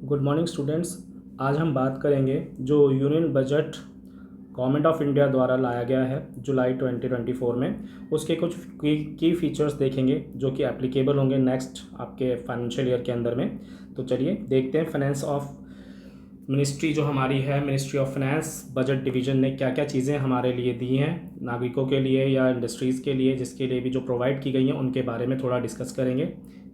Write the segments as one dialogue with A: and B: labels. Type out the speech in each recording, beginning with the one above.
A: Good morning students. आज हम बात करेंगे जो union budget government of India द्वारा लाया गया है जुलाई 2024 में, उसके कुछ की फीचर्स देखेंगे जो कि एप्लीकेबल होंगे नेक्स्ट आपके फाइनेंशियल ईयर के अंदर में। तो चलिए देखते हैं फाइनेंस ऑफ मिनिस्ट्री जो हमारी है, ministry of finance budget division ने क्या क्या चीज़ें हमारे लिए दी हैं, नागरिकों के लिए या इंडस्ट्रीज़ के लिए, जिसके लिए भी जो प्रोवाइड की गई हैं उनके बारे में थोड़ा डिस्कस करेंगे।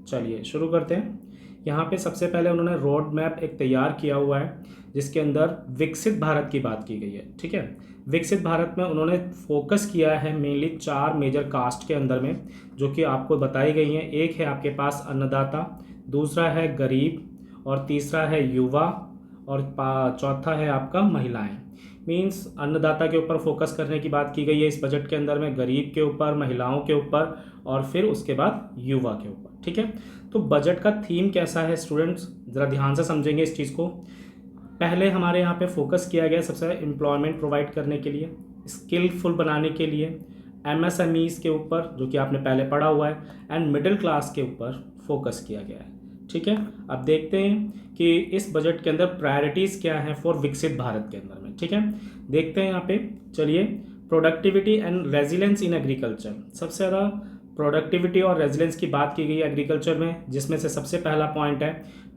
A: चलिए शुरू करते हैं। यहाँ पे सबसे पहले उन्होंने रोड मैप एक तैयार किया हुआ है जिसके अंदर विकसित भारत की बात की गई है। ठीक है, विकसित भारत में उन्होंने फोकस किया है मेनली 4 मेजर कास्ट के अंदर में, जो कि आपको बताई गई हैं। एक है आपके पास अन्नदाता, दूसरा है गरीब, और तीसरा है युवा, और चौथा है आपका महिलाएं। मीन्स अन्नदाता के ऊपर फोकस करने की बात की गई है इस बजट के अंदर में, गरीब के ऊपर, महिलाओं के ऊपर, और फिर उसके बाद युवा के ऊपर। ठीक है, तो बजट का थीम कैसा है स्टूडेंट्स, ज़रा ध्यान से समझेंगे इस चीज़ को। पहले हमारे यहाँ पे फोकस किया गया सबसे एम्प्लॉयमेंट प्रोवाइड करने के लिए, स्किलफुल बनाने के लिए, एमएसएमईज के ऊपर जो कि आपने पहले पढ़ा हुआ है, एंड मिडिल क्लास के ऊपर फोकस किया गया है। ठीक है, अब देखते हैं कि इस बजट के अंदर प्रायोरिटीज़ क्या हैं फॉर विकसित भारत के अंदर में। ठीक है, देखते हैं यहाँ पे। चलिए, productivity and resilience in agriculture, सबसे ज़्यादा प्रोडक्टिविटी और रेजिलेंस की बात की गई है एग्रीकल्चर में, जिसमें से सबसे पहला पॉइंट है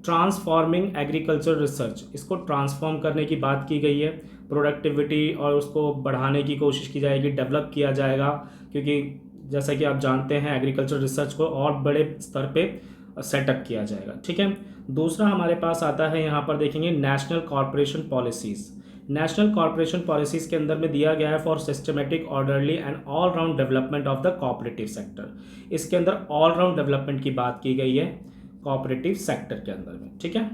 A: ट्रांसफॉर्मिंग एग्रीकल्चर रिसर्च। इसको ट्रांसफॉर्म करने की बात की गई है, प्रोडक्टिविटी और उसको बढ़ाने की कोशिश की जाएगी, डेवलप किया जाएगा, क्योंकि जैसा कि आप जानते हैं एग्रीकल्चर रिसर्च को और बड़े स्तर पे सेटअप किया जाएगा। ठीक है, दूसरा हमारे पास आता है, यहाँ पर देखेंगे national corporation policies. National corporation policies के अंदर में दिया गया है for systematic, orderly and all round development of the cooperative sector. इसके अंदर ऑल राउंड डेवलपमेंट की बात की गई है कोऑपरेटिव सेक्टर के अंदर में। ठीक है,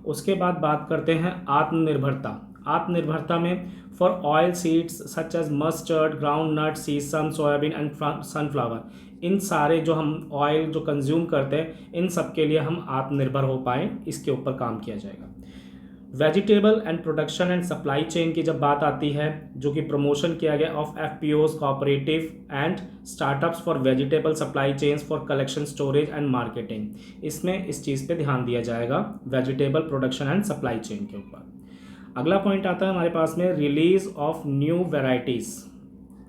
A: उसके बाद बात करते हैं आत्मनिर्भरता। आत्मनिर्भरता में for oil seeds such as mustard, groundnut, sesame, soybean and sunflower, इन सारे जो हम ऑयल जो कंज्यूम करते हैं इन सब के लिए हम आत्मनिर्भर हो पाएँ, इसके ऊपर काम किया जाएगा। Vegetable and production and supply chain की जब बात आती है, जो कि प्रमोशन किया गया of FPOs, cooperative and startups for vegetable supply chains for collection, storage and marketing, इसमें इस चीज़ पे ध्यान दिया जाएगा vegetable production and supply chain के ऊपर। अगला पॉइंट आता है हमारे पास में रिलीज ऑफ न्यू वेराइटीज़।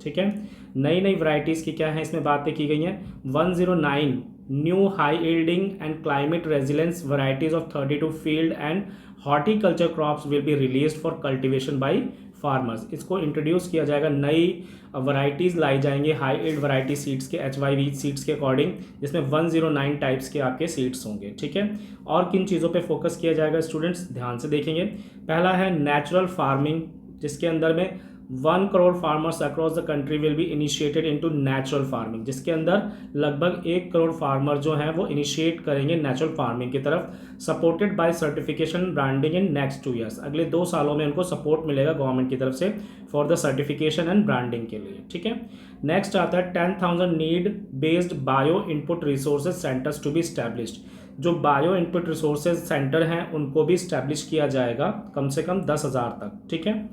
A: ठीक है, नई नई वैरायटीज़ की क्या है इसमें बातें की गई हैं। 109 new high yielding and climate resilience varieties of 32 field and horticulture crops will be release for cultivation by farmers. इसको इंट्रोड्यूस किया जाएगा, नई वैरायटीज़ लाई जाएंगे हाई यील्ड वैरायटी सीड्स के, HYV सीड्स के अकॉर्डिंग, जिसमें 109 टाइप्स के आपके सीड्स होंगे। ठीक है, और किन चीज़ों पे फोकस किया जाएगा स्टूडेंट्स, ध्यान से देखेंगे। पहला है नेचुरल फार्मिंग, जिसके अंदर में 1 crore farmers across the country will be initiated into natural farming, जिसके अंदर लगभग 1 करोड़ फार्मर जो हैं वो इनिशिएट करेंगे नेचुरल फार्मिंग की तरफ, supported by certification branding in next 2 years. अगले 2 सालों में उनको सपोर्ट मिलेगा गवर्नमेंट की तरफ से for the certification and branding के लिए। ठीक है, नेक्स्ट आता है 10,000 need based bio input resources centres to be established. जो बायो इनपुट रिसोर्सेज सेंटर हैं उनको भी स्टैब्लिश किया जाएगा, कम से कम 10,000 तक। ठीक है,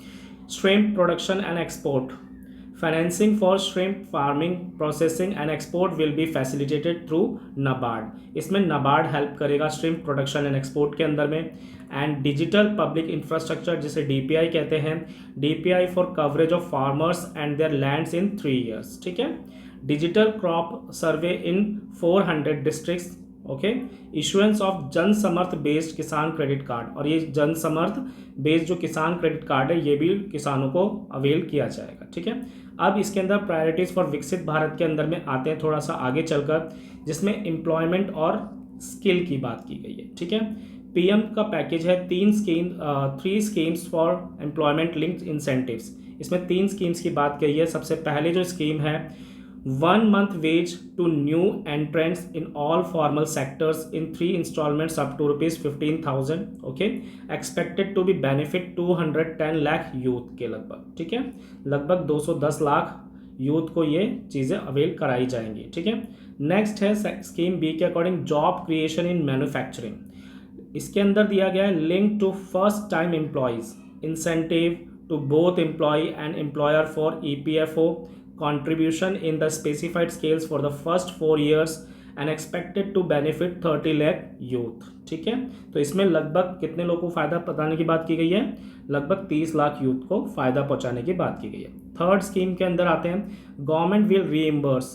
A: shrimp production and export, financing for shrimp farming, processing and export will be facilitated through NABARD. इसमें नाबार्ड हेल्प करेगा श्रिम्प प्रोडक्शन एंड एक्सपोर्ट के अंदर में। एंड डिजिटल पब्लिक इंफ्रास्ट्रक्चर, जिसे DPI कहते हैं, DPI for coverage of farmers and there lands in 3 years. ठीक है, digital crop survey in 400 districts. Okay, issuance of जन समर्थ बेस्ड किसान क्रेडिट कार्ड, और ये जन समर्थ बेस्ड जो किसान क्रेडिट कार्ड है ये भी किसानों को अवेल किया जाएगा। ठीक है, अब इसके अंदर प्रायोरिटीज़ फॉर विकसित भारत के अंदर में आते हैं थोड़ा सा आगे चलकर, जिसमें एम्प्लॉयमेंट और स्किल की बात की गई है। ठीक है, PM का पैकेज है 3 schemes for employment linked incentives. इसमें 3 स्कीम्स की बात कही है। सबसे पहले जो स्कीम है 1 month wage to new entrants in all formal sectors in 3 installments up to rupees 15,000. okay, expected to be benefit 210 lakh youth के लगभग। ठीक है, लगभग 210 लाख यूथ को ये चीज़ें अवेल कराई जाएंगी। ठीक है, नेक्स्ट है स्कीम B के according job creation in manufacturing. इसके अंदर दिया गया है link to first time employees, incentive to both employee and employer for EPFO, contribution in the specified scales for the first 4 years, and expected to benefit 30 lakh youth. ठीक है, तो इसमें लगभग कितने लोगों को फ़ायदा बताने की बात की गई है? लगभग 30 लाख यूथ को फ़ायदा पहुंचाने की बात की गई है। थर्ड स्कीम के अंदर आते हैं, government will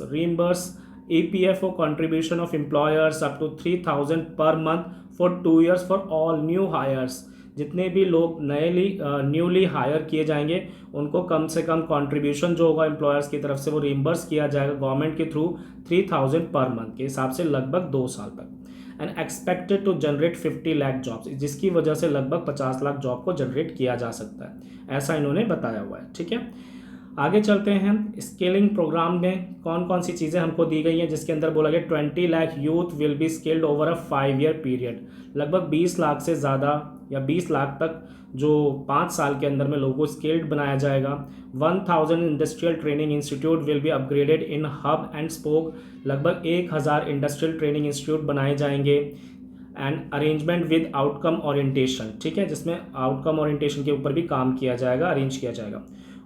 A: reimburse EPFO contribution of employers up to 3,000 per month for 2 years for all new hires। जितने भी लोग न्यूली हायर किए जाएंगे उनको कम से कम कंट्रीब्यूशन जो होगा एम्प्लॉयर्स की तरफ से वो रिम्बर्स किया जाएगा गवर्नमेंट के थ्रू 3,000 पर मंथ के हिसाब से लगभग 2 साल तक। And expected to generate 50 lakh jobs, जिसकी वजह से लगभग 50 लाख जॉब को जनरेट किया जा सकता है, ऐसा इन्होंने बताया हुआ है। ठीक है, आगे चलते हैं। स्किलिंग प्रोग्राम में कौन कौन सी चीज़ें हमको दी गई हैं, जिसके अंदर बोला गया 20 lakh youth will be skilled over a 5 year period. लगभग 20 लाख से ज़्यादा या 20 लाख तक जो 5 साल के अंदर में लोगों को स्किल्ड बनाया जाएगा। 1000 industrial training institute will be upgraded in hub and spoke. लगभग 1000 इंडस्ट्रियल ट्रेनिंग इंस्टीट्यूट बनाए जाएंगे। And arrangement with outcome orientation, ठीक है, जिसमें आउटकम ओरिएंटेशन के ऊपर भी काम किया जाएगा, अरेंज किया जाएगा।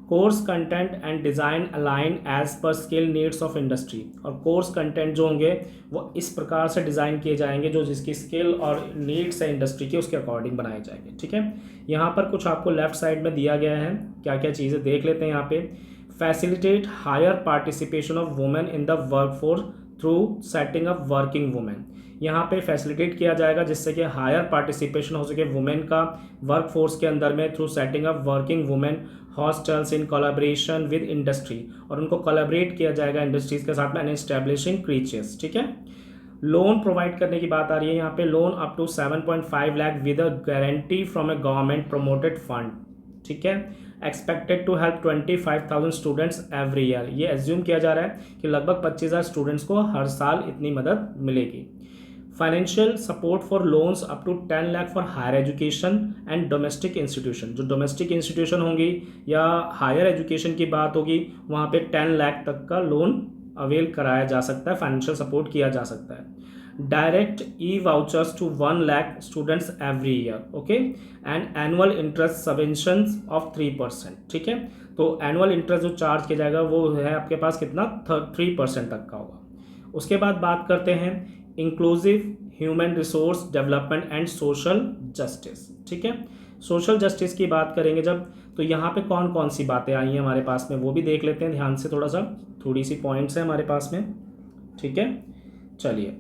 A: Course content and design align as per skill needs of industry. और कोर्स कंटेंट जो होंगे वो इस प्रकार से डिज़ाइन किए जाएंगे जो जिसकी स्किल और नीड्स है इंडस्ट्री की उसके अकॉर्डिंग बनाए जाएंगे। ठीक है, यहाँ पर कुछ आपको लेफ्ट साइड में दिया गया है, क्या क्या चीज़ें देख लेते हैं यहाँ पे। Facilitate higher participation of women in the workforce through setting up working women. यहाँ पे फैसिलिटेट किया जाएगा जिससे कि हायर पार्टिसिपेशन हो सके वुमेन का वर्कफोर्स के अंदर में through setting up working women hostels in collaboration with industry. और उनको कोलैबोरेट किया जाएगा इंडस्ट्रीज के साथ में एंड एस्टैब्लिशिंग क्रीचेस। ठीक है, लोन प्रोवाइड करने की बात आ रही है यहाँ पे। Loan up to 7.5 lakh with a guarantee from a government promoted fund. ठीक है, expected to help 25,000 students every year. ये एज्यूम किया जा रहा है कि लगभग 25,000 स्टूडेंट्स को हर साल इतनी मदद मिलेगी। Financial support for loans up to 10 lakh for higher education and domestic institution. जो डोमेस्टिक इंस्टीट्यूशन होंगी या हायर एजुकेशन की बात होगी वहाँ पे 10 लाख तक का लोन अवेल कराया जा सकता है, फाइनेंशियल सपोर्ट किया जा सकता है। Direct e vouchers to 1 lakh students every year, okay, and annual interest subvention of 3%। ठीक है, तो एनुअल इंटरेस्ट जो चार्ज किया जाएगा वो है आपके पास कितना 3% तक का होगा। उसके बाद बात करते हैं inclusive human resource development and social justice. ठीक है, सोशल जस्टिस की बात करेंगे जब, तो यहाँ पे कौन कौन सी बातें आई हैं हमारे पास में वो भी देख लेते हैं ध्यान से। थोड़ी सी पॉइंट्स हैं हमारे पास में। ठीक है, चलिए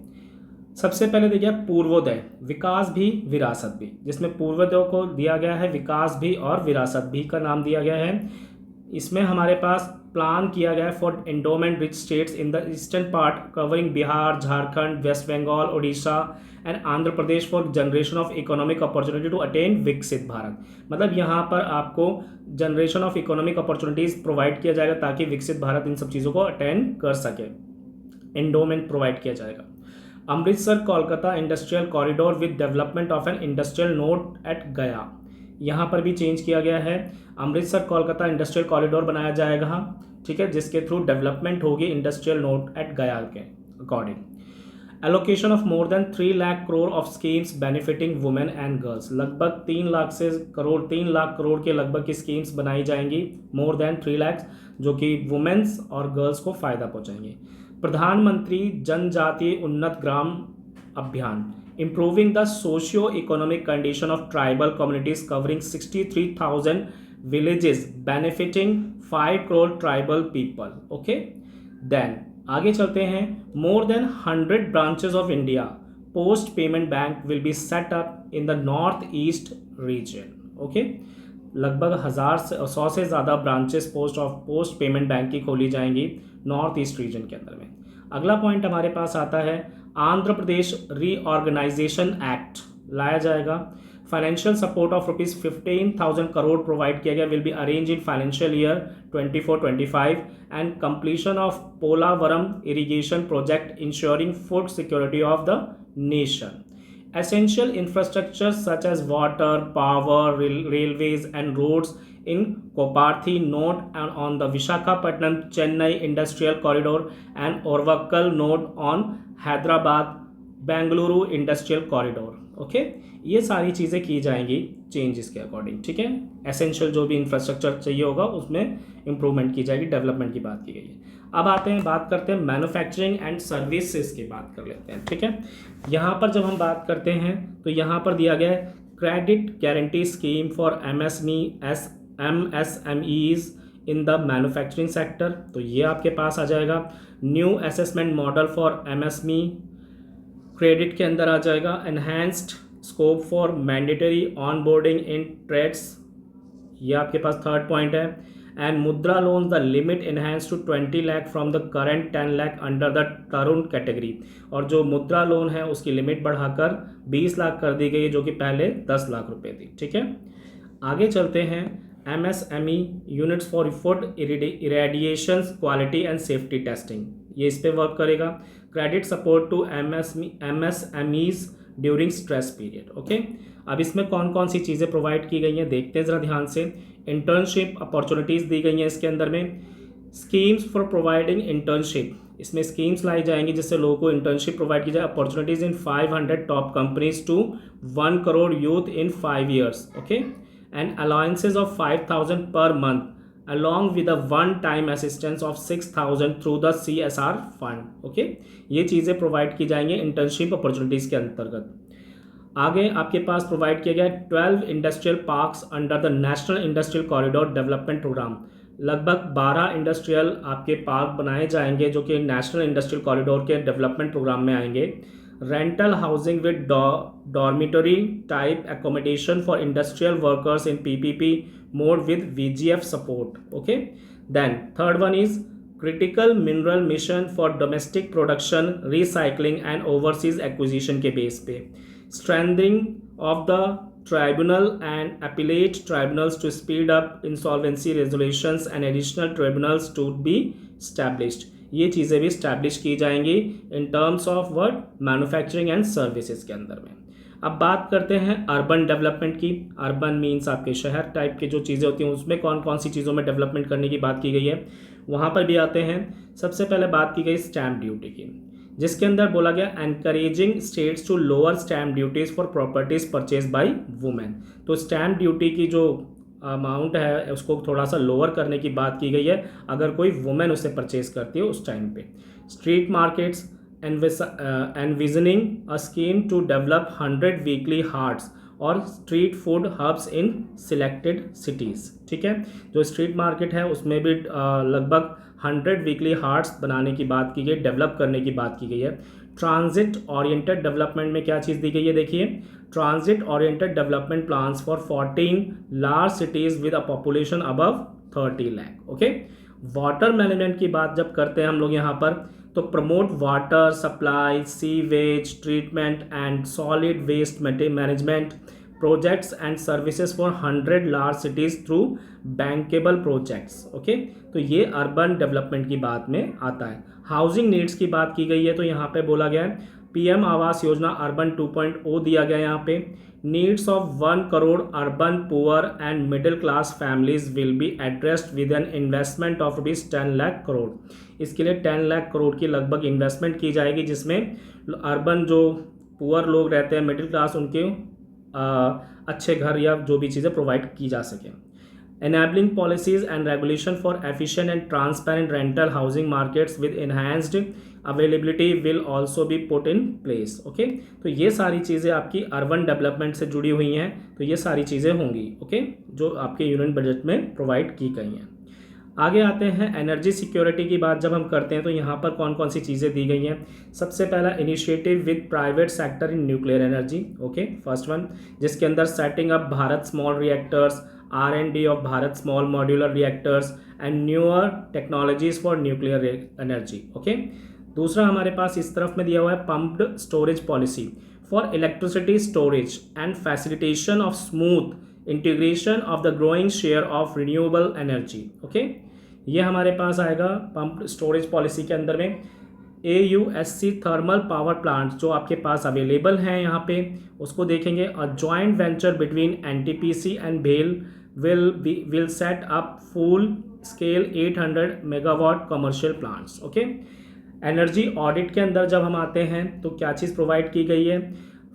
A: सबसे पहले देखिए पूर्वोदय, विकास भी विरासत भी, जिसमें पूर्वोदय को दिया गया है विकास भी और विरासत भी का नाम दिया गया है। इसमें हमारे पास प्लान किया गया है for endowment rich states in the eastern part covering Bihar, Jharkhand, West Bengal, Odisha and Andhra Pradesh for generation of economic opportunity to attain Viksit Bharat. मतलब यहाँ पर आपको generation of economic opportunities provide किया जाएगा ताकि विकसित भारत इन सब चीज़ों को अटेन कर सके। एंडोमेंट प्रोवाइड किया जाएगा। Amritsar Kolkata industrial corridor with development of an industrial node eight गया। यहाँ पर भी चेंज किया गया है, अमृतसर कोलकाता इंडस्ट्रियल कॉरिडोर बनाया जाएगा। ठीक है, जिसके थ्रू डेवलपमेंट होगी इंडस्ट्रियल नोड एट गया के according. Allocation of more than 3 lakh crore of schemes benefiting women and girls. लगभग 3 लाख करोड़ के लगभग की स्कीम्स बनाई जाएंगी, मोर देन 3 लाख, जो कि वुमेन्स और गर्ल्स को फायदा पहुंचाएंगे। प्रधानमंत्री जनजातीय उन्नत ग्राम अभियान, improving the socio-economic condition of tribal communities covering 63,000 villages benefiting 5 crore tribal people. Okay, then आगे चलते हैं। more than 100 branches of India post payment bank will be set up in the north east region. Okay, लगभग 100 से ज़्यादा branches post payment bank की खोली जाएंगी north east region के अंदर में। अगला पॉइंट हमारे पास आता है आंध्र प्रदेश रीऑर्गेनाइजेशन एक्ट लाया जाएगा। Financial support of ₹15,000 crore provide किया गया, will be arrange in financial year 24-25 and completion of Polavaram irrigation project ensuring food security of the nation. Essential infrastructure such as water, power, railways and roads in Koparthi node and on the Visakhapatnam Chennai industrial corridor and Orvakkal node on Hyderabad Bengaluru industrial corridor. Okay, ये सारी चीज़ें की जाएंगी changes के according. ठीक है, essential जो भी इंफ्रास्ट्रक्चर चाहिए होगा उसमें इंप्रूवमेंट की जाएगी, डेवलपमेंट की बात की गई है। अब आते हैं, बात करते हैं मैन्युफैक्चरिंग एंड सर्विसेज की बात कर लेते हैं, ठीक है। यहाँ पर जब हम बात करते हैं तो यहाँ पर दिया गया है credit guarantee scheme for MSMEs in the manufacturing sector, तो ये आपके पास आ जाएगा। New assessment model for MSME credit के अंदर आ जाएगा। Enhanced scope for mandatory onboarding in trades, ये आपके पास थर्ड पॉइंट है। And Mudra loan the limit enhanced to 20 lakh from the current 10 lakh under the Tarun category, और जो मुद्रा लोन है उसकी लिमिट बढ़ाकर 20 लाख कर दी गई है, जो कि पहले 10 लाख रुपए थी, ठीक है। आगे चलते हैं, MSME units for food irradiation quality and safety testing, ये इस पे वर्क करेगा। Credit support to MSMEs during stress period, okay. अब इसमें कौन कौन सी चीज़ें प्रोवाइड की गई हैं देखते हैं ज़रा ध्यान से। इंटर्नशिप अपॉर्चुनिटीज़ दी गई हैं इसके अंदर में। स्कीम्स फॉर प्रोवाइडिंग इंटर्नशिप, इसमें स्कीम्स लाई जाएंगी जिससे लोगों को इंटर्नशिप प्रोवाइड की जाए। Opportunities in 500 top companies to 1 crore youth in 5 years, okay. And allowances of 5,000 per month along with a one time assistance of 6,000 through the CSR fund, okay. ये चीज़ें प्रोवाइड की जाएंगी इंटर्नशिप अपॉर्चुनिटीज़ के अंतर्गत। आगे आपके पास प्रोवाइड किया गया 12 industrial parks under the national industrial corridor development programme, लगभग 12 इंडस्ट्रियल आपके पार्क बनाए जाएंगे जो कि नेशनल इंडस्ट्रियल कॉरिडोर के डेवलपमेंट प्रोग्राम में आएंगे। Rental housing with dormitory type accommodation for industrial workers in PPP mode with VGF support, okay. Then third one is critical mineral mission for domestic production recycling and overseas acquisition के base पे। Strengthening of the tribunal and appellate tribunals to speed up insolvency resolutions and additional tribunals to be established, ये चीज़ें भी establish की जाएंगी in terms of word manufacturing and services के अंदर में। अब बात करते हैं अर्बन डेवलपमेंट की। अर्बन मीन्स आपके शहर टाइप की जो चीज़ें होती हैं उसमें कौन कौन सी चीज़ों में डेवलपमेंट करने की बात की गई है, वहाँ पर भी आते हैं। सबसे पहले बात की गई स्टैम्प ड्यूटी की, जिसके अंदर बोला गया encouraging states to lower stamp duties for properties purchase by women, तो स्टैम्प ड्यूटी की जो अमाउंट है उसको थोड़ा सा लोअर करने की बात की गई है अगर कोई वुमेन उसे परचेज करती है उस टाइम पे। Street markets envisioning a scheme to develop 100 weekly hearts और स्ट्रीट फूड हब्स इन सिलेक्टेड सिटीज़, ठीक है। जो स्ट्रीट मार्केट है उसमें भी लगभग 100 वीकली हार्ट्स बनाने की बात की गई, डेवलप करने की बात की गई है। ट्रांजिट ओरिएंटेड डेवलपमेंट में क्या चीज़ दी गई है, देखिए transit oriented development plans for 14 large cities with a population above 30 lakh, okay. Water management की बात जब करते हैं हम लोग यहाँ पर, तो promote water supply, sewage treatment and solid waste management projects and services for 100 large cities through bankable projects, okay. तो ये अर्बन डेवलपमेंट की बात में आता है। हाउसिंग नीड्स की बात की गई है, तो यहाँ पे बोला गया है PM आवास योजना अर्बन 2.0 दिया गया है यहाँ पे। Needs of 1 crore urban poor and middle class families will be addressed with an investment of ₹10 lakh crore. इसके लिए 10 लाख करोड़ की लगभग इन्वेस्टमेंट की जाएगी, जिसमें अर्बन जो पुअर लोग रहते हैं मिडिल क्लास उनके अच्छे घर या जो भी चीज़ें प्रोवाइड की जा सकें। enabling policies and regulation for efficient and transparent rental housing markets with enhanced availability will also be put in place, okay। तो ये सारी चीज़ें आपकी अर्बन डेवलपमेंट से जुड़ी हुई हैं, तो ये सारी चीज़ें होंगी, ओके, जो आपके यूनियन बजट में प्रोवाइड की गई हैं। आगे आते हैं एनर्जी सिक्योरिटी की बात जब हम करते हैं, तो यहाँ पर कौन कौन सी चीज़ें दी गई हैं। सबसे पहला initiative with private sector in nuclear energy, okay, first one, जिसके अंदर setting up Bharat small reactors, R&D of Bharat small modular reactors and newer technologies for nuclear energy, okay। दूसरा हमारे पास इस तरफ में दिया हुआ है pumped storage policy for electricity storage and facilitation of smooth integration of the growing share of renewable energy, okay। ये हमारे पास आएगा pumped storage policy के अंदर में। AUSC थर्मल पावर प्लांट जो आपके पास अवेलेबल हैं यहाँ पे उसको देखेंगे। A joint venture between NTPC and भेल will set up full scale 800 megawatt commercial plants, okay. Energy audit के अंदर जब हम आते हैं तो क्या चीज़ प्रोवाइड की गई है,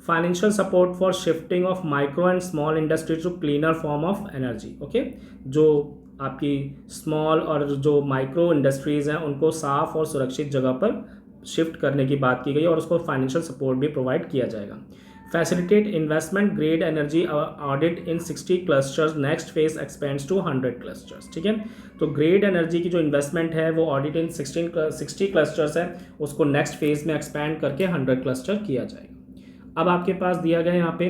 A: financial support for shifting of micro and small industry to cleaner form of energy, okay. जो आपकी स्मॉल और जो माइक्रो इंडस्ट्रीज़ हैं उनको साफ़ और सुरक्षित जगह पर शिफ्ट करने की बात की गई और उसको फाइनेंशियल सपोर्ट भी प्रोवाइड किया जाएगा। Facilitate investment grade energy audit in 60 clusters, next phase expands to 100 clusters. ठीक है, तो ग्रेड एनर्जी की जो इन्वेस्टमेंट है वो ऑडिट इन 60 क्लस्टर्स है, उसको नेक्स्ट फेज में एक्सपैंड करके 100 क्लस्टर किया जाएगा। अब आपके पास दिया गया यहाँ पे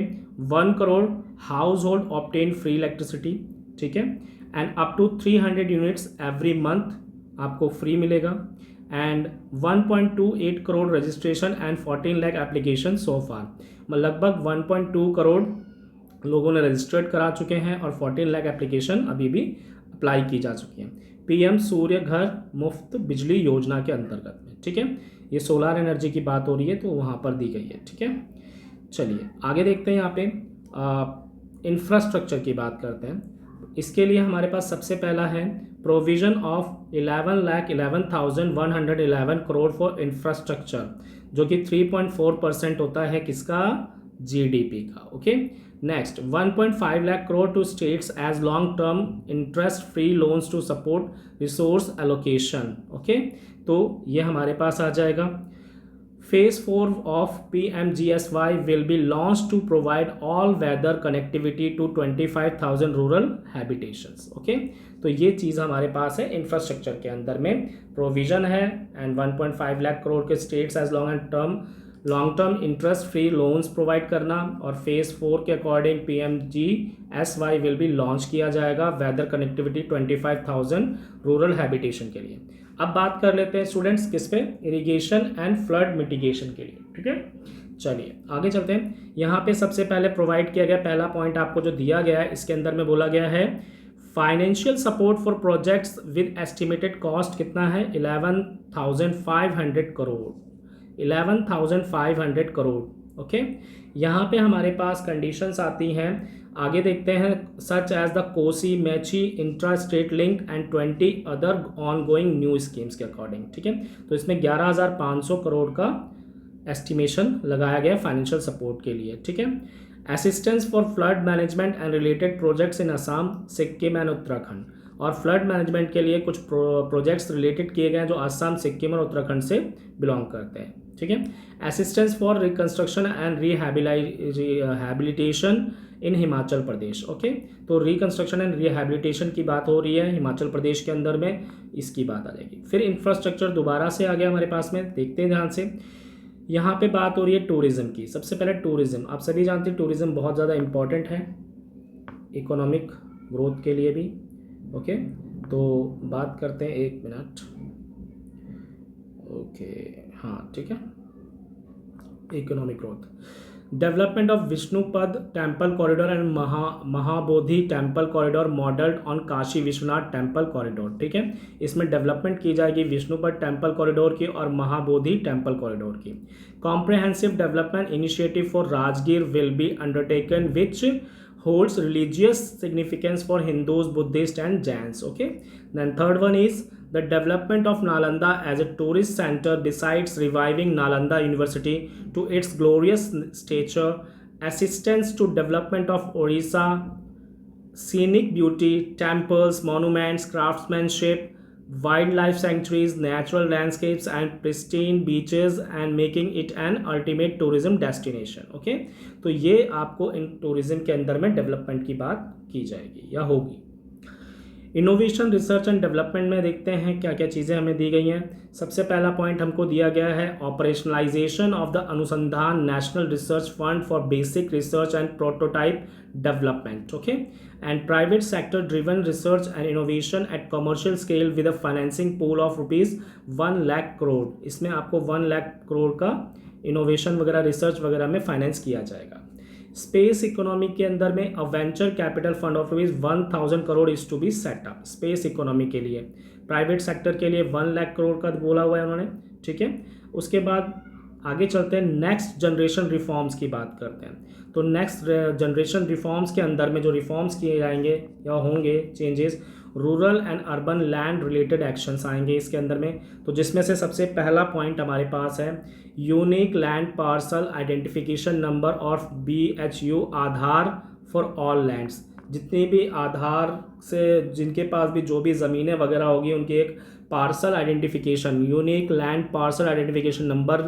A: 1 crore household obtain free electricity. ठीक है, and up to 300 units every month आपको फ्री मिलेगा, and 1.28 crore registration and 14 lakh application so far. लगभग 1.2 करोड़ लोगों ने रजिस्टर्ड करा चुके हैं और 14 लाख एप्लीकेशन अभी भी अप्लाई की जा चुकी हैं पीएम सूर्य घर मुफ्त बिजली योजना के अंतर्गत में। ठीक है, ये सोलर एनर्जी की बात हो रही है तो वहाँ पर दी गई है। ठीक है, चलिए आगे देखते हैं। यहाँ पे इंफ्रास्ट्रक्चर की बात करते हैं। इसके लिए हमारे पास सबसे पहला है provision of 11,11,111 crore for infrastructure, जो कि 3.4% होता है किसका, जीडीपी का। Okay, next 1.5 lakh crore to states as long term interest free loans to support resource allocation. Okay, तो ये हमारे पास आ जाएगा। Phase 4 of PMGSY will be launched to provide all-weather connectivity to 25,000 rural habitations. Okay, तो ये चीज़ हमारे पास है इंफ्रास्ट्रक्चर के अंदर में प्रोविजन है, एंड 1.5 लाख करोड़ के states as long term interest free loans provide करना, और फेज़ 4 के according PMGSY will be launch किया जाएगा वेदर कनेक्टिविटी 25,000 रूरल हैबिटेशन के लिए। अब बात कर लेते हैं स्टूडेंट्स किस पे, इरिगेशन एंड फ्लड मिटिगेशन के लिए। ठीक है, चलिए आगे चलते हैं। यहाँ पे सबसे पहले प्रोवाइड किया गया पहला पॉइंट आपको जो दिया गया है, इसके अंदर में बोला गया है financial support for projects with estimated cost कितना है, 11,500 करोड़, 11,500 करोड़। ओके, यहाँ पे हमारे पास कंडीशंस आती हैं, आगे देखते हैं, such as the Kosi Mechi intra state link and 20 other ongoing new schemes के अकॉर्डिंग। ठीक है, तो इसमें 11,500 करोड़ का एस्टिमेशन लगाया गया फाइनेंशियल सपोर्ट के लिए। ठीक है, assistance for flood management and related projects in Assam, Sikkim and Uttarakhand, और फ्लड मैनेजमेंट के लिए कुछ प्रोजेक्ट्स रिलेटेड किए गए हैं जो असम, सिक्किम और उत्तराखंड से बिलोंग करते हैं। ठीक है, assistance for reconstruction and rehabilitation in Himachal Pradesh. Okay, तो रिकंस्ट्रक्शन एंड रिहैबिलिटेशन की बात हो रही है हिमाचल प्रदेश के अंदर में, इसकी बात आ जाएगी। फिर इंफ्रास्ट्रक्चर दोबारा से आ गया हमारे पास में, देखते हैं ध्यान से। यहाँ पे बात हो रही है टूरिज्म की। सबसे पहले टूरिज्म, आप सभी जानते हैं टूरिज्म बहुत ज़्यादा इम्पॉर्टेंट है इकोनॉमिक ग्रोथ के लिए भी। ओके, तो बात करते हैं, एक मिनट। ओके, हाँ ठीक है, economic growth, development of Vishnupad temple corridor and Mahabodhi temple corridor modelled on Kashi Vishwanath temple corridor. ठीक है, इसमें डेवलपमेंट की जाएगी विष्णुपद टेम्पल कॉरिडोर की और महाबोधि टेम्पल कॉरिडोर की। Comprehensive development initiative for Rajgir will be undertaken which holds religious significance for Hindus, Buddhists and Jains. Okay, then third one is the development of Nalanda as a tourist center besides reviving Nalanda University to its glorious stature, assistance to development of Orissa, scenic beauty, temples, monuments, craftsmanship, wildlife sanctuaries, natural landscapes and pristine beaches and making it an ultimate tourism destination. Okay, तो ये आपको इन tourism के अंदर में development की बात की जाएगी या होगी। इनोवेशन रिसर्च एंड डेवलपमेंट में देखते हैं क्या क्या चीज़ें हमें दी गई हैं। सबसे पहला पॉइंट हमको दिया गया है operationalisation of the Anusandhan national research fund for basic research and prototype development. Okay, and private sector driven research and innovation at commercial scale with a financing pool of ₹1 lakh crore. इसमें आपको 1 लाख करोड़ का इनोवेशन वगैरह रिसर्च वगैरह में फाइनेंस किया जाएगा। Space economy के अंदर में a venture capital fund of ₹1,000 crore is to be set up. Space economy के लिए प्राइवेट सेक्टर के लिए 1 लाख करोड़ का बोला हुआ है उन्होंने। ठीक है, उसके बाद आगे चलते हैं, नेक्स्ट जनरेशन रिफॉर्म्स की बात करते हैं। तो नेक्स्ट जनरेशन रिफॉर्म्स के अंदर में जो रिफॉर्म्स किए जाएंगे या होंगे changes, rural and urban land related actions आएंगे इसके अंदर में। तो जिसमें से सबसे पहला पॉइंट हमारे पास है unique land parcel identification number और BHU Aadhaar for all lands. जितनी भी आधार से जिनके पास भी जो भी ज़मीनें वगैरह होगी उनकी एक parcel identification, unique land parcel identification number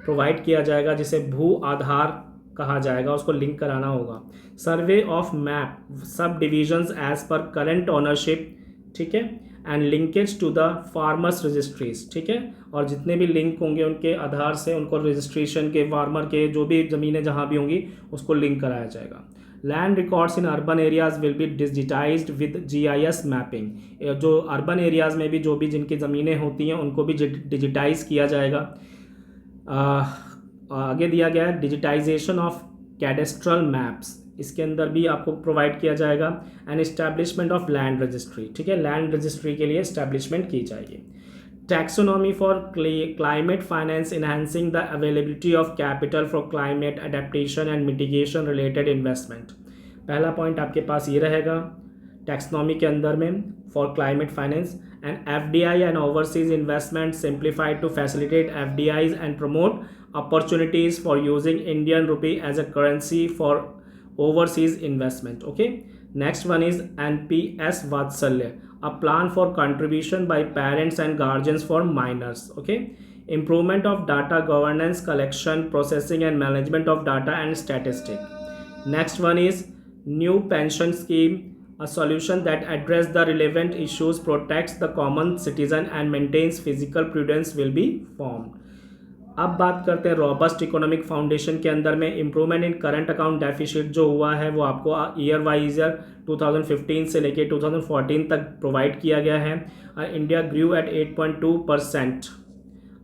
A: provide किया जाएगा, जिसे भू आधार कहा जाएगा, उसको लिंक कराना होगा। Survey of map subdivisions as per current ownership, ठीक है, and linkage to the farmers registries, ठीक है, और जितने भी लिंक होंगे उनके आधार से उनको रजिस्ट्रेशन के फार्मर के जो भी ज़मीनें जहाँ भी होंगी उसको लिंक कराया जाएगा। Land records in urban areas will be digitised with GIS mapping, जो अर्बन एरियाज में भी जो भी जिनकी ज़मीनें होती हैं उनको भी डिजिटाइज किया जाएगा। आगे दिया गया है डिजिटाइजेशन ऑफ कैडेस्ट्रल मैप्स, इसके अंदर भी आपको प्रोवाइड किया जाएगा। And establishment of land registry, ठीक है, लैंड रजिस्ट्री के लिए इस्टेब्लिशमेंट की जाएगी। Taxonomy for climate finance enhancing the availability of capital for climate adaptation and mitigation related investment, पहला पॉइंट आपके पास ये रहेगा टैक्सोनॉमी के अंदर में for climate finance. And FDI and overseas investment simplified to facilitate FDIs and promote opportunities for using Indian rupee as a currency for overseas investment. Okay, next one is NPS Vatsalya, a plan for contribution by parents and guardians for minors. Okay, improvement of data governance, collection, processing and management of data and statistic. Next one is new pension scheme, a solution that addresses the relevant issues, protects the common citizen and maintains physical prudence will be formed. अब बात करते हैं robust economic foundation के अंदर में improvement in current account deficit जो हुआ है वो आपको ईयर वाइज 2015 से लेके 2014 तक प्रोवाइड किया गया है। इंडिया ग्रू एट 8.2%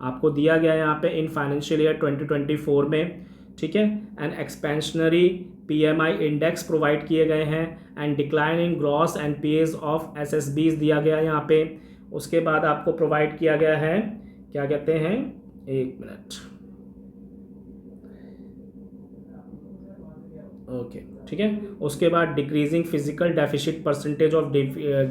A: आपको दिया गया है यहाँ पे इन फाइनेंशियल ईयर 2024 में, ठीक है। And expansionary PMI index provide किए गए हैं and decline in gross NPAs of SSBs दिया गया है यहाँ पे। उसके बाद आपको प्रोवाइड किया गया है क्या कहते हैं, एक मिनट, ओके, ठीक है। उसके बाद decreasing physical deficit percentage of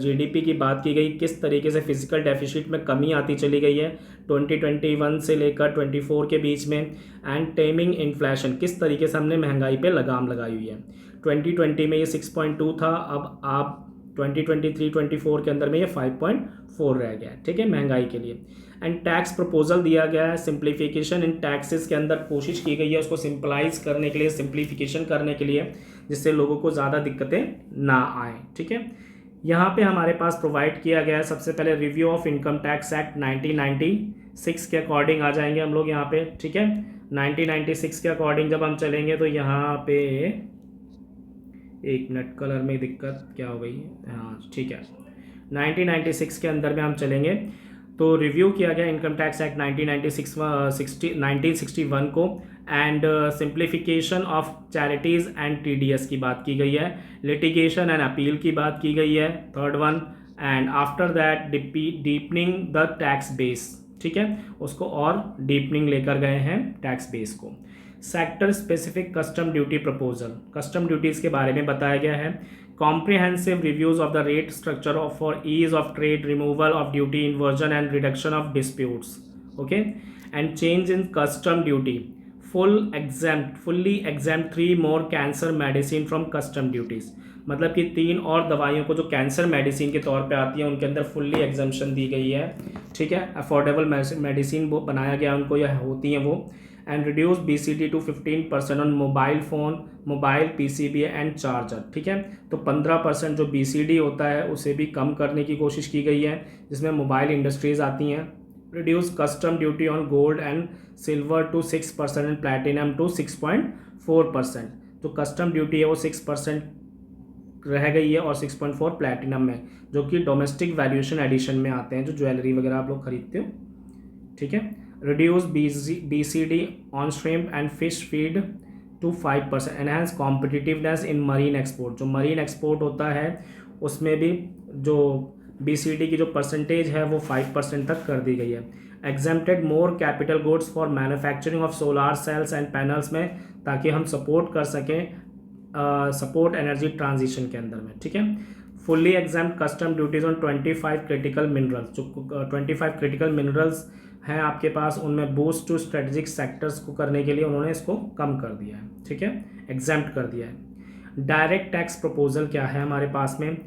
A: GDP की बात की गई, किस तरीके से फिजिकल डेफिसिट में कमी आती चली गई है 2021 से लेकर 24 के बीच में। एंड टेमिंग इन्फ्लेशन, किस तरीके से हमने महंगाई पे लगाम लगाई हुई है। 2020 में ये 6.2 था, अब आप 2023-24 के अंदर में ये 5.4 रह गया है, ठीक है, महंगाई के लिए। एंड टैक्स प्रपोजल दिया गया है, सिंप्लीफिकेशन इन टैक्सेस के अंदर कोशिश की गई है उसको सिंपलाइज करने के लिए, सिंप्लीफिकेशन करने के लिए, जिससे लोगों को ज़्यादा दिक्कतें ना आए, ठीक है। यहाँ पे हमारे पास प्रोवाइड किया गया है सबसे पहले review of income tax act 1996 के अकॉर्डिंग आ जाएंगे हम लोग यहाँ पे, ठीक है। 1996 के अकॉर्डिंग जब हम चलेंगे तो यहाँ पे एक मिनट, कलर में दिक्कत क्या हो गई, हाँ ठीक है। 1996 के अंदर में हम चलेंगे तो रिव्यू किया गया इनकम टैक्स एक्ट 1961 को। And simplification of charities and TDS की बात की गई है, लिटिगेशन एंड अपील की बात की गई है, third one. And after that deepening the tax base, ठीक है, उसको और डीपनिंग लेकर गए हैं टैक्स बेस को। Sector specific custom duty proposal, custom duties के बारे में बताया गया है। Comprehensive reviews of the rate structure of for ease of trade, removal of duty inversion and reduction of disputes, okay. And change in custom duty, fully exempt 3 more cancer medicine from custom duties, मतलब कि 3 और दवाइयों को जो cancer medicine के तौर पे आती हैं उनके अंदर फुल्ली एग्जम्पशन दी गई है, ठीक है। अफोर्डेबल मेडिसिन वो बनाया गया उनको, यह होती हैं वो। And reduce BCD to 15% on mobile phone, mobile PCB and charger, ठीक है। तो 15% जो BCD होता है उसे भी कम करने की कोशिश की गई है, जिसमें मोबाइल इंडस्ट्रीज़ आती हैं। Reduce custom duty on gold and silver to 6% and platinum to 6.4%, जो कस्टम ड्यूटी है वो 6% रह गई है और 6.4 प्लैटिनम में, जो कि डोमेस्टिक वैल्यूएशन एडिशन में आते हैं, जो ज्वेलरी वगैरह आप लोग खरीदते हो, ठीक है। Reduce BCD on shrimp and fish feed to 5%, enhance competitiveness in marine export, जो मरीन एक्सपोर्ट होता है उसमें भी जो BCD की जो परसेंटेज है वो 5% तक कर दी गई है। Exempted more capital goods for manufacturing of solar cells and panels में, ताकि हम सपोर्ट कर सकें सपोर्ट एनर्जी ट्रांजिशन के अंदर में, ठीक है। Fully exempt custom duties on 25 critical minerals, जो 25 क्रिटिकल मिनरल्स हैं आपके पास, उनमें बूस्ट टू स्ट्रेटेजिक सेक्टर्स को करने के लिए उन्होंने इसको कम कर दिया है, ठीक है, एग्जाम्प्ट कर दिया है। डायरेक्ट टैक्स प्रपोजल क्या है हमारे पास में,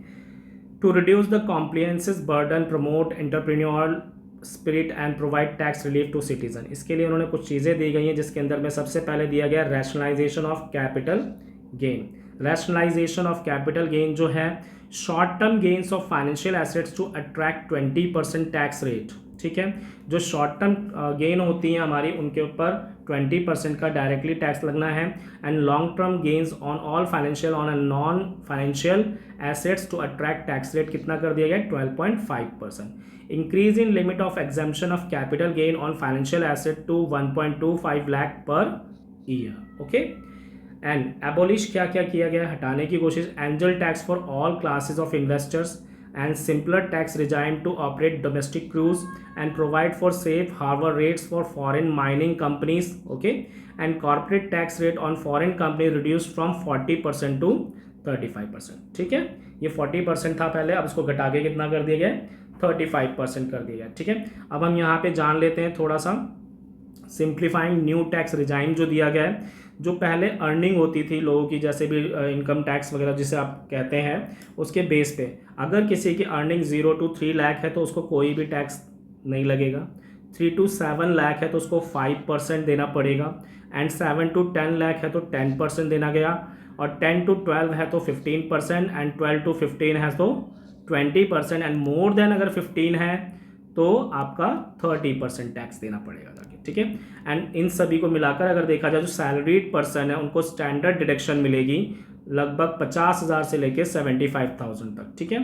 A: to reduce the compliances burden, promote entrepreneurial spirit and provide tax relief to citizen. इसके लिए उन्होंने कुछ चीज़ें दी गई हैं, जिसके अंदर में सबसे पहले दिया गया rationalisation of capital gain. Rationalisation of capital gain जो है short term gains of financial assets to attract 20% tax rate. ठीक है, जो शॉर्ट टर्म गेन होती हैं हमारी, उनके ऊपर 20% का डायरेक्टली टैक्स लगना है। And long term gains on all financial on a non financial assets to attract tax rate कितना कर दिया गया, 12.5%। Increase in limit of exemption of capital gain on financial asset to 1.25 lakh per year. Okay, and abolish क्या क्या किया गया, हटाने की कोशिश, angel tax for all classes of investors and simpler tax regime to operate domestic cruise and provide for safe harbor rates for foreign mining companies. Okay, and corporate tax rate on foreign company reduced from 40% to 35%. ठीक है, ये 40% था पहले, अब इसको घटा के कितना कर दिया गया, 35% कर दिया गया। ठीक है, अब हम यहाँ पे जान लेते हैं थोड़ा सा सिंप्लीफाइंग न्यू टैक्स रिजाइम जो दिया गया है। जो पहले अर्निंग होती थी लोगों की, जैसे भी इनकम टैक्स वगैरह जिसे आप कहते हैं, उसके बेस पे अगर किसी की अर्निंग 0 to 3 लाख है तो उसको कोई भी टैक्स नहीं लगेगा। 3 to 7 लाख है तो उसको 5% देना पड़ेगा। एंड 7 to 10 लाख है तो 10% देना गया, और 10 to 12 है तो 15%, एंड 12 to 15 है तो 20%, एंड मोर देन अगर 15 है तो आपका 30% टैक्स देना पड़ेगा जाके। ठीक है, एंड इन सभी को मिलाकर अगर देखा जाए जो सैलरीड पर्सन है उनको स्टैंडर्ड डिडक्शन मिलेगी लगभग 50,000 से लेके 75,000 तक। ठीक है,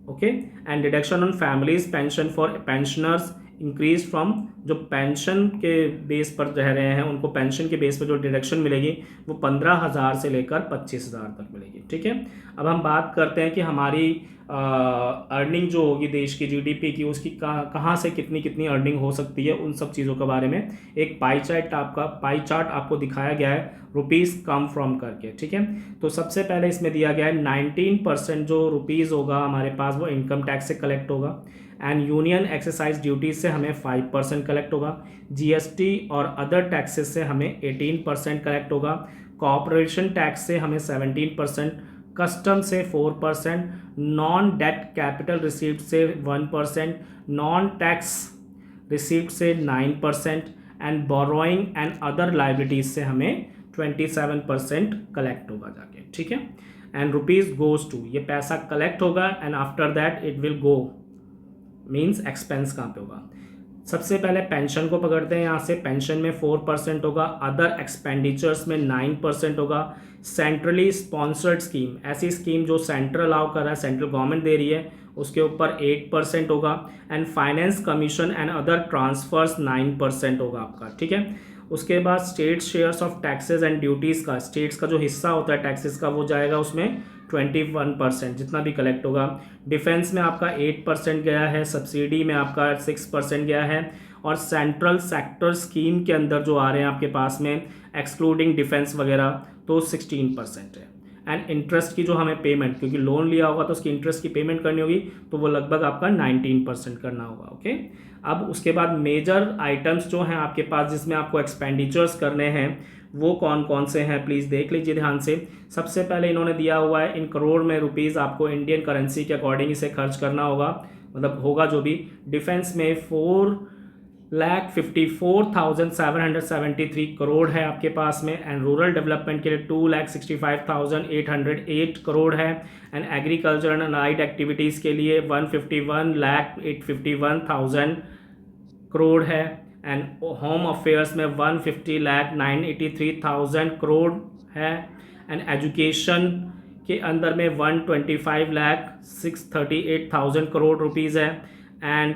A: okay, and deduction on families pension for pensioners increase from, जो पेंशन के बेस पर रह रहे हैं उनको पेंशन के बेस पर जो डिडक्शन मिलेगी वो 15,000 से लेकर 25,000 तक मिलेगी। ठीक है, अब हम बात करते हैं कि हमारी अर्निंग जो होगी देश की जीडीपी की, उसकी कहाँ से कितनी कितनी अर्निंग हो सकती है, उन सब चीज़ों के बारे में एक पाई चार्ट आपको दिखाया गया है रुपीज़ कम फ्रॉम करके। ठीक है, तो सबसे पहले इसमें दिया गया है 19% जो रुपीज़ होगा हमारे पास वो इनकम टैक्स से कलेक्ट होगा, एंड यूनियन एक्सरसाइज ड्यूटीज से हमें 5% कलेक्ट होगा, जीएसटी और अदर टैक्सेस से हमें 18% कलेक्ट होगा, कॉर्पोरेशन टैक्स से हमें 17%, कस्टम से 4%, नॉन डेट कैपिटल रिसीप्ट से 1%, नॉन टैक्स रिसीप्ट से 9%, and borrowing and other liabilities से हमें 27% कलेक्ट होगा जाके। ठीक है, एंड रुपीज गोज टू, ये पैसा कलेक्ट होगा and after that it will go, means expense कहाँ पे होगा। सबसे पहले पेंशन को पकड़ते हैं, यहाँ से पेंशन में 4% होगा, अदर एक्सपेंडिचर्स में 9% होगा, सेंट्रली स्पॉन्सर्ड स्कीम, ऐसी स्कीम जो सेंट्रल अलाउ कर रहा है, सेंट्रल गवर्नमेंट दे रही है, उसके ऊपर 8% होगा, and finance commission and other transfers 9% होगा आपका। ठीक है, उसके बाद state shares of taxes and duties का, स्टेट्स का जो हिस्सा होता है टैक्सेस का वो जाएगा उसमें 21% जितना भी कलेक्ट होगा। डिफेंस में आपका 8% गया है, सब्सिडी में आपका 6% गया है, और सेंट्रल सेक्टर स्कीम के अंदर जो आ रहे हैं आपके पास में एक्सक्लूडिंग डिफेंस वगैरह तो 16% है। एंड इंटरेस्ट की जो हमें पेमेंट, क्योंकि लोन लिया होगा तो उसकी इंटरेस्ट की पेमेंट करनी होगी तो वो लगभग आपका 19% करना होगा। ओके, अब उसके बाद मेजर आइटम्स जो हैं आपके पास जिसमें आपको एक्सपेंडिचर्स करने हैं वो कौन कौन से हैं, प्लीज़ देख लीजिए ध्यान से। सबसे पहले इन्होंने दिया हुआ है इन करोड़ में रुपीज़, आपको इंडियन करेंसी के अकॉर्डिंग इसे खर्च करना होगा, मतलब होगा जो भी। डिफेंस में 4,54,773 करोड़ है आपके पास में, एंड रूरल डेवलपमेंट के लिए 2,65,808 करोड़ है, and agriculture and allied activities के लिए 151,851,000 करोड़ है, एंड होम अफेयर्स में 150,983,000 करोड़ है, एंड एजुकेशन के अंदर में 125,638,000 करोड़ रुपीज़ है, एंड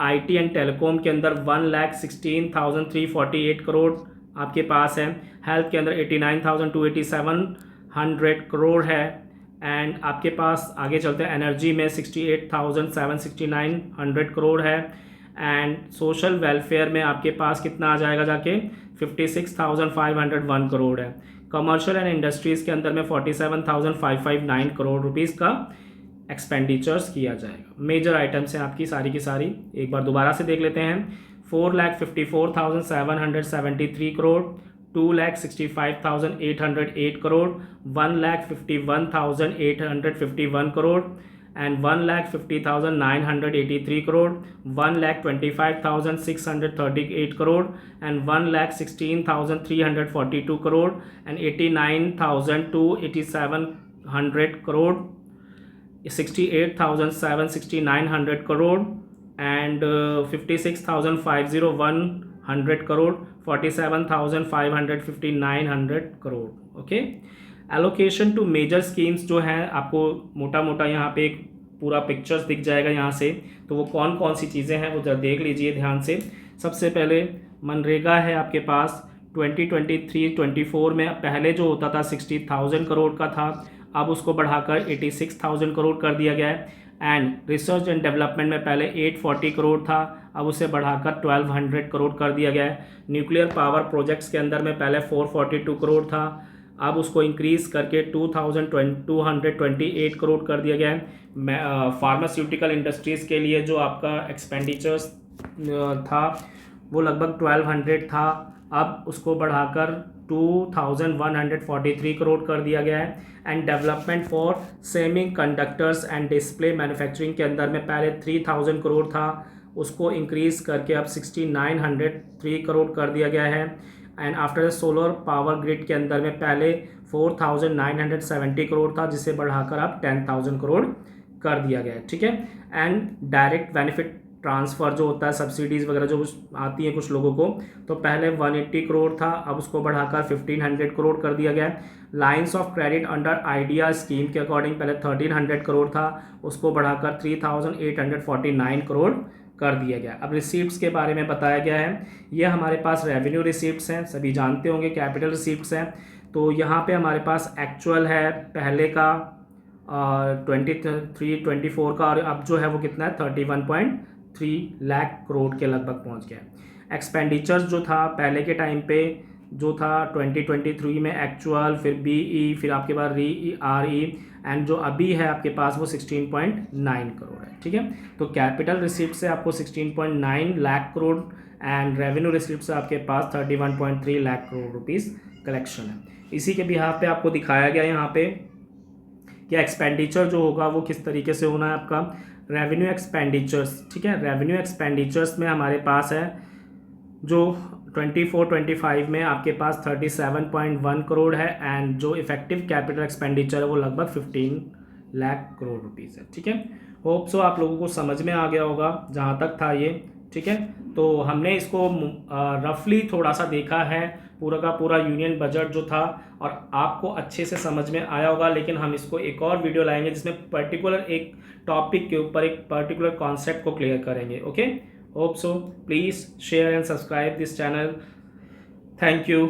A: IT एंड टेलीकॉम के अंदर 1,16,348 करोड़ आपके पास है, हेल्थ के अंदर 89,287 करोड़ है, एंड आपके पास आगे चलते हैं एनर्जी में 68,769 करोड़ है, एंड सोशल वेलफेयर में आपके पास कितना आ जाएगा जाके 56,501 करोड़ है। कमर्शियल एंड इंडस्ट्रीज़ के अंदर में 47,559 करोड़ रुपीज़ का एक्सपेंडिचर्स किया जाएगा। मेजर आइटम्स हैं आपकी सारी की सारी, एक बार दोबारा से देख लेते हैं। 4,54,773 crore, 2,65,808 crore, 1,51,851 crore, and 1,50,983 crore, 1,25,638 crore, and 1,16,342 crore, and 89,287 crore, 68,769 crore, and 56,501 crore, 47,559 crore. Okay, allocation to major schemes जो हैं आपको मोटा मोटा यहाँ पे एक पूरा पिक्चर्स दिख जाएगा यहाँ से, तो वो कौन कौन सी चीज़ें हैं वो जरा देख लीजिए ध्यान से। सबसे पहले मनरेगा है आपके पास 2023-24 में पहले जो होता था 60,000 करोड़ का था, अब उसको बढ़ाकर 86,000 करोड़ कर दिया गया है। एंड रिसर्च एंड डेवलपमेंट में पहले 840 करोड़ था, अब उसे बढ़ाकर 1200 करोड़ कर दिया गया है। न्यूक्लियर पावर प्रोजेक्ट्स के अंदर में पहले 442 करोड़ था, अब उसको इंक्रीज़ करके 2,228 करोड़ कर दिया गया है। फार्मास्यूटिकल इंडस्ट्रीज़ के लिए जो आपका एक्सपेंडिचर्स था वो लगभग 1200 था, अब उसको बढ़ाकर 2,143 करोड़ कर दिया गया है। And development for semi conductors and display manufacturing के अंदर में पहले 3,000 करोड़ था, उसको इंक्रीज़ करके अब 6,903 करोड़ कर दिया गया है। And after solar power grid के अंदर में पहले 4,970 करोड़ था, जिसे बढ़ाकर अब 10,000 करोड़ कर दिया गया है। ठीक है। एंड डायरेक्ट बेनिफिट ट्रांसफ़र जो होता है, सब्सिडीज़ वगैरह जो आती हैं कुछ लोगों को, तो पहले 180 करोड़ था, अब उसको बढ़ाकर 1,500 करोड़ कर दिया गया है। Lines of credit under idea scheme के अकॉर्डिंग पहले 1,300 करोड़ था, उसको बढ़ाकर 3,849 करोड़ कर दिया गया। अब रिसीप्ट्स के बारे में बताया गया है, ये हमारे पास रेवेन्यू रिसीप्ट्स हैं, सभी जानते होंगे, कैपिटल रिसीप्ट्स हैं। तो यहाँ पे हमारे पास एक्चुअल है पहले का 23-24 का, और अब जो है वो कितना है 31.3 लाख करोड़ के लगभग पहुँच गया है। एक्सपेंडिचर्स जो था पहले के टाइम पे जो था 2023 में एक्चुअल, फिर बीई, फिर आपके पास RE, एंड जो अभी है आपके पास वो 16.9 करोड़ है। ठीक है। तो कैपिटल रिसिप्ट से आपको 16.9 lakh crore and revenue receipt से आपके पास 31.3 लाख करोड़ रुपीस कलेक्शन है। इसी के बिहाफ पे आपको दिखाया गया यहाँ पे कि एक्सपेंडिचर जो होगा वो किस तरीके से होना है आपका रेवेन्यू एक्सपेंडिचर्स। ठीक है। रेवेन्यू एक्सपेंडिचर्स में हमारे पास है जो 24-25 में आपके पास 37.1 करोड़ है, एंड जो इफेक्टिव कैपिटल एक्सपेंडिचर है वो लगभग 15 लाख करोड़ रुपीस है। ठीक है। होप सो आप लोगों को समझ में आ गया होगा जहाँ तक था ये। ठीक है। तो हमने इसको रफली थोड़ा सा देखा है, पूरा का पूरा यूनियन बजट जो था, और आपको अच्छे से समझ में आया होगा। लेकिन हम इसको एक और वीडियो लाएंगे जिसमें पर्टिकुलर एक टॉपिक के ऊपर एक पर्टिकुलर कॉन्सेप्ट को क्लियर करेंगे। Okay, hope so. Please share and subscribe this channel. Thank you.